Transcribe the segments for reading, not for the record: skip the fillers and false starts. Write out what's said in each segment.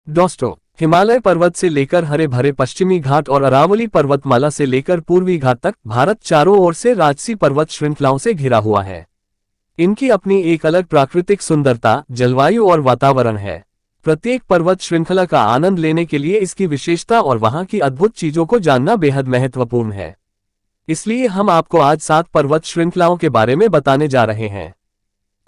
दोस्तों, हिमालय पर्वत से लेकर हरे भरे पश्चिमी घाट और अरावली पर्वतमाला से लेकर पूर्वी घाट तक भारत चारों ओर से राजसी पर्वत श्रृंखलाओं से घिरा हुआ है। इनकी अपनी एक अलग प्राकृतिक सुंदरता, जलवायु और वातावरण है। प्रत्येक पर्वत श्रृंखला का आनंद लेने के लिए इसकी विशेषता और वहां की अद्भुत चीजों को जानना बेहद महत्वपूर्ण है। इसलिए हम आपको आज 7 पर्वत श्रृंखलाओं के बारे में बताने जा रहे हैं।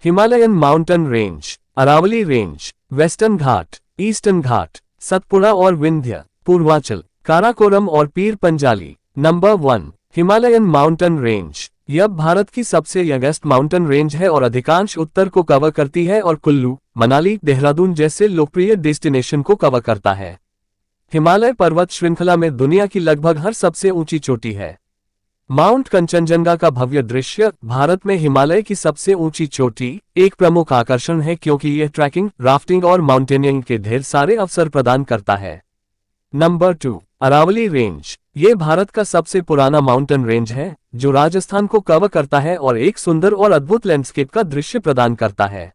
Himalayan mountain range, Aravalli range, western Ghat, eastern Ghat, Satpura और विंध्य, पूर्वांचल, काराकोरम और Pir Panjal. Number 1, Himalayan mountain range. यह भारत की सबसे यंगेस्ट माउंटेन रेंज है और अधिकांश उत्तर को कवर करती है और कुल्लू, मनाली, देहरादून जैसे लोकप्रिय डेस्टिनेशन को कवर करता है। हिमालय पर्वत श्रृंखला में दुनिया की लगभग हर सबसे ऊंची चोटी है। माउंट कंचनजंगा का भव्य दृश्य भारत में हिमालय की सबसे ऊंची चोटी एक प्रमुख आकर्षण है, क्योंकि यह ट्रैकिंग, राफ्टिंग और माउंटेनियरिंग के ढेर सारे अवसर प्रदान करता है। Number 2, Aravalli range. ये भारत का सबसे पुराना माउंटेन रेंज है, जो राजस्थान को कवर करता है और एक सुंदर और अद्भुत लैंडस्केप का दृश्य प्रदान करता है।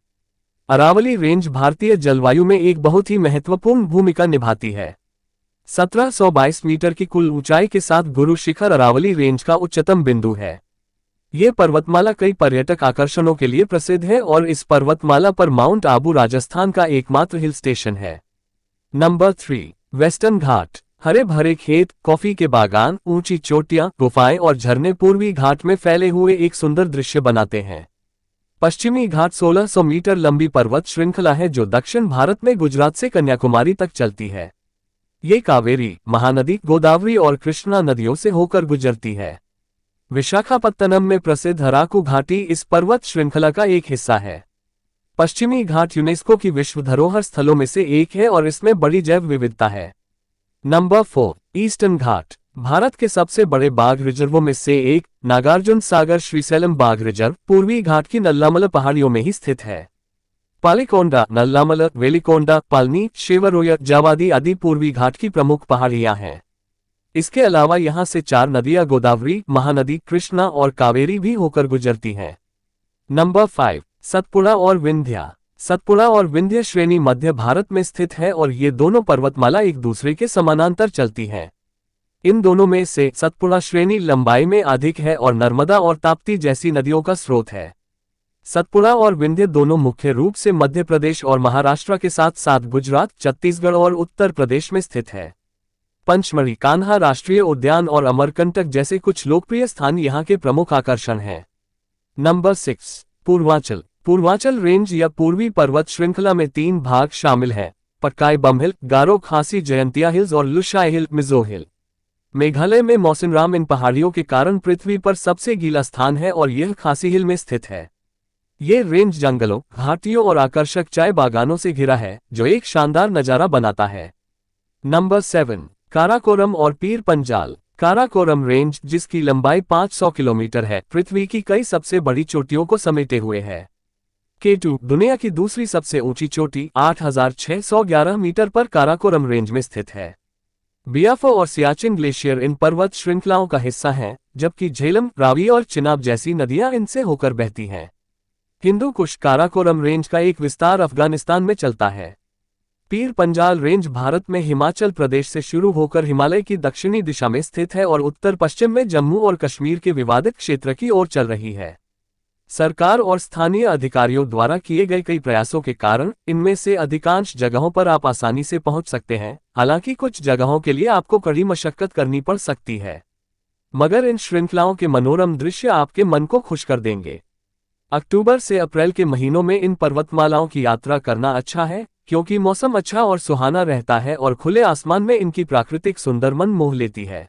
अरावली रेंज भारतीय जलवायु में एक बहुत ही महत्वपूर्ण भूमिका निभाती है। 1722 मीटर की कुल ऊंचाई के साथ गुरु शिखर अरावली रेंज का उच्चतम बिंदु है। ये पर्वतमाला कई पर्यटक आकर्षणों के लिए प्रसिद्ध है और इस पर्वतमाला पर माउंट आबू राजस्थान का एकमात्र हिल स्टेशन है। नंबर 3, वेस्टर्न घाट। हरे भरे खेत, कॉफी के बागान, ऊंची चोटियां, गुफाएं और झरने पूर्वी घाट में फैले हुए एक सुंदर दृश्य बनाते हैं। पश्चिमी घाट 1600 मीटर लंबी पर्वत श्रृंखला है, जो दक्षिण भारत में गुजरात से कन्याकुमारी तक चलती है। ये कावेरी, महानदी, गोदावरी और कृष्णा नदियों से होकर गुजरती है। विशाखापत्तनम में प्रसिद्ध अराकू घाटी इस पर्वत श्रृंखला का एक हिस्सा है। पश्चिमी घाट यूनेस्को की विश्व धरोहर स्थलों में से एक है और इसमें बड़ी जैव विविधता है। नंबर 4, ईस्टर्न घाट। भारत के सबसे बड़े बाघ रिजर्वों में से एक, नागार्जुन सागर श्रीशैलम बाघ रिजर्व पूर्वी घाट की नल्लामला पहाड़ियों में ही स्थित है। पालीकोंडा, नल्लामला, वेलिकोंडा, पालनी, शेवरोयर, जावादी आदि पूर्वी घाट की प्रमुख पहाड़ियां हैं। इसके अलावा यहां से 4 नदियां गोदावरी, महानदी, कृष्णा और कावेरी भी होकर गुजरती हैं। नंबर 5, सतपुड़ा और विंध्य। सतपुड़ा और विंध्य श्रेणी मध्य भारत में स्थित है और ये दोनों पर्वतमाला एक दूसरे के समानांतर चलती हैं। इन दोनों में से सतपुड़ा श्रेणी लंबाई में अधिक है और नर्मदा और ताप्ती जैसी नदियों का स्रोत है। सतपुड़ा और विंध्य दोनों मुख्य रूप से मध्य प्रदेश और महाराष्ट्र के साथ साथ गुजरात, छत्तीसगढ़ और उत्तर प्रदेश में स्थित है। पंचमढ़ी, कान्हा राष्ट्रीय उद्यान और अमरकंटक जैसे कुछ लोकप्रिय स्थान यहाँ के प्रमुख आकर्षण हैं। नंबर 6, पूर्वांचल। पूर्वांचल रेंज या पूर्वी पर्वत श्रृंखला में 3 भाग शामिल हैं: पटकाई बम हिल, गारो खासी जयंतिया हिल्स और लुशाई हिल, मिजो हिल। मेघालय में मौसिनराम इन पहाड़ियों के कारण पृथ्वी पर सबसे गीला स्थान है और यह खासी हिल में स्थित है। ये रेंज जंगलों, घाटियों और आकर्षक चाय बागानों से घिरा है, जो एक शानदार नजारा बनाता है। नंबर 7, काराकोरम और पीर पंजाल। काराकोरम रेंज, जिसकी लंबाई 500 किलोमीटर है, पृथ्वी की कई सबसे बड़ी चोटियों को समेटे हुए है। K2, दुनिया की दूसरी सबसे ऊंची चोटी 8611 मीटर पर काराकोरम रेंज में स्थित है। बियाफो और सियाचिन ग्लेशियर इन पर्वत श्रृंखलाओं का हिस्सा हैं, जबकि झेलम, रावी और चिनाब जैसी नदियां इनसे होकर बहती हैं। हिंदू कुश काराकोरम रेंज का एक विस्तार अफगानिस्तान में चलता है। पीर पंजाल रेंज भारत में हिमाचल प्रदेश से शुरू होकर हिमालय की दक्षिणी दिशा में स्थित है और उत्तर पश्चिम में जम्मू और कश्मीर के विवादित क्षेत्र की ओर चल रही है। सरकार और स्थानीय अधिकारियों द्वारा किए गए कई प्रयासों के कारण इनमें से अधिकांश जगहों पर आप आसानी से पहुंच सकते हैं, हालांकि कुछ जगहों के लिए आपको कड़ी मशक्कत करनी पड़ सकती है। मगर इन श्रृंखलाओं के मनोरम दृश्य आपके मन को खुश कर देंगे। अक्टूबर से अप्रैल के महीनों में इन पर्वतमालाओं की यात्रा करना अच्छा है, क्योंकि मौसम अच्छा और सुहाना रहता है और खुले आसमान में इनकी प्राकृतिक सुंदर मन मोह लेती है।